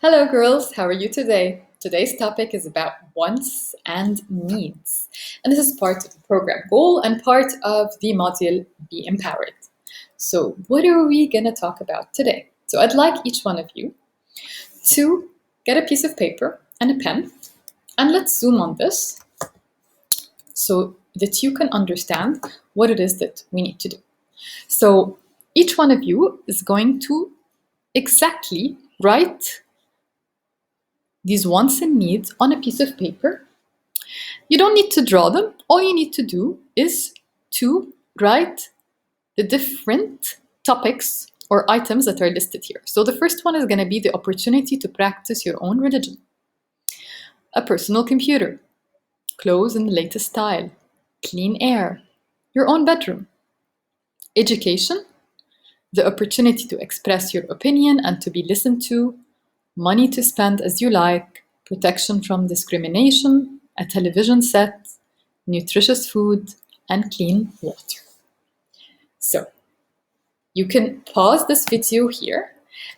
Hello girls, how are you today? Today's topic is about wants and needs. And this is part of the program goal and part of the module Be Empowered. So what are we going to talk about today? So I'd like each one of you to get a piece of paper and a pen, and let's zoom on this so that you can understand what it is that we need to do. So each one of you is going to exactly write these wants and needs on a piece of paper. You don't need to draw them. All you need to do is to write the different topics or items that are listed here. So the first one is going to be the opportunity to practice your own religion. A personal computer, clothes in the latest style, clean air, your own bedroom, education, the opportunity to express your opinion and to be listened to, money to spend as you like, protection from discrimination, a television set, nutritious food, and clean water. So, you can pause this video here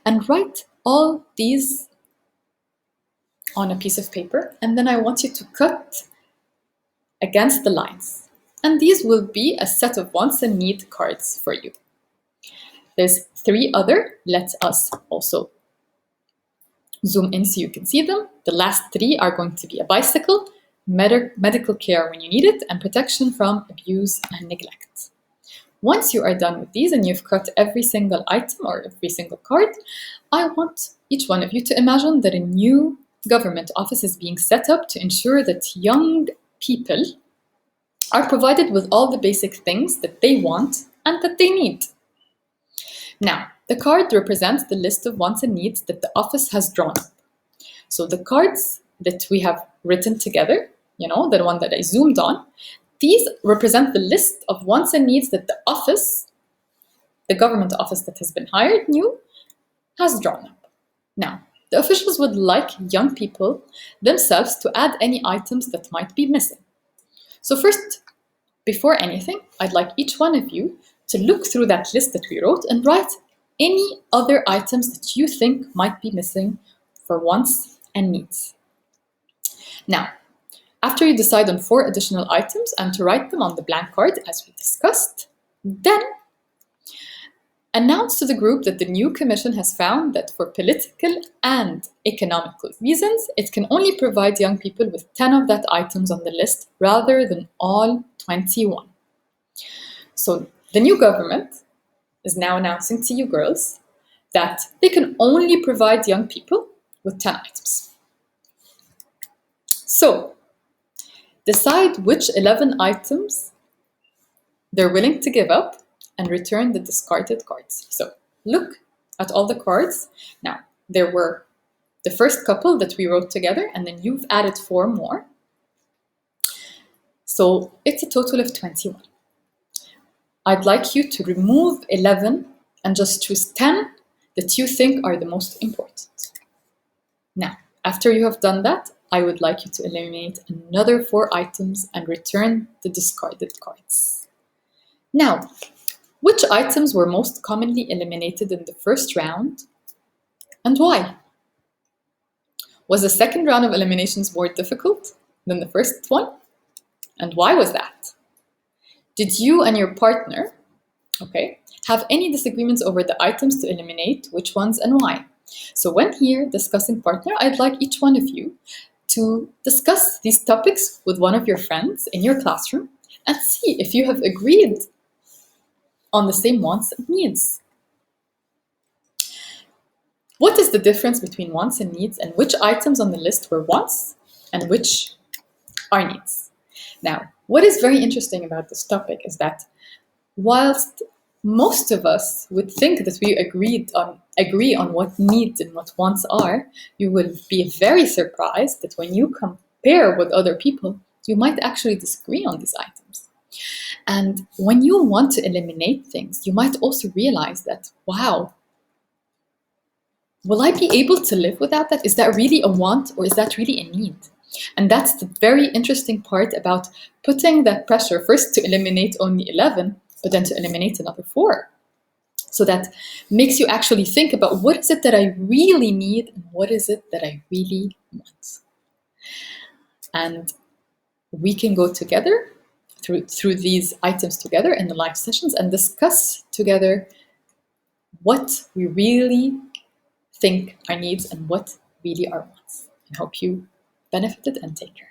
and write all these on a piece of paper, and then I want you to cut against the lines. And these will be a set of wants and need cards for you. There's 3 other. Let us also zoom in so you can see them. The last 3 are going to be a bicycle, medical care when you need it, and protection from abuse and neglect. Once you are done with these and you've cut every single item or every single card, I want each one of you to imagine that a new government office is being set up to ensure that young people are provided with all the basic things that they want and that they need. Now, the card represents the list of wants and needs that the office has drawn up. So the cards that we have written together, the one that I zoomed on, these represent the list of wants and needs that the office, the government office that has been hired new, has drawn up. Now, the officials would like young people themselves to add any items that might be missing. So first, before anything, I'd like each one of you to look through that list that we wrote and write any other items that you think might be missing for wants and needs. Now, after you decide on 4 additional items and to write them on the blank card as we discussed, then announce to the group that the new commission has found that for political and economical reasons, it can only provide young people with 10 of that items on the list rather than all 21. So the new government is now announcing to you girls that they can only provide young people with 10 items. So, decide which 11 items they're willing to give up and return the discarded cards. So, look at all the cards. Now, there were the first couple that we wrote together, and then you've added 4 more. So, it's a total of 21. I'd like you to remove 11 and just choose 10 that you think are the most important. Now, after you have done that, I would like you to eliminate another 4 items and return the discarded cards. Now, which items were most commonly eliminated in the first round and why? Was the second round of eliminations more difficult than the first one? And why was that? Did you and your partner, have any disagreements over the items to eliminate, which ones and why? So when here discussing partner, I'd like each one of you to discuss these topics with one of your friends in your classroom and see if you have agreed on the same wants and needs. What is the difference between wants and needs, and which items on the list were wants and which are needs? Now, what is very interesting about this topic is that whilst most of us would think that we agree on what needs and what wants are, you will be very surprised that when you compare with other people, you might actually disagree on these items. And when you want to eliminate things, you might also realize that, wow, will I be able to live without that? Is that really a want or is that really a need? And that's the very interesting part about putting that pressure first to eliminate only 11, but then to eliminate another 4. So that makes you actually think about what is it that I really need and what is it that I really want. And we can go together through these items together in the live sessions and discuss together what we really think our needs and what really our wants. I hope you benefited and take care.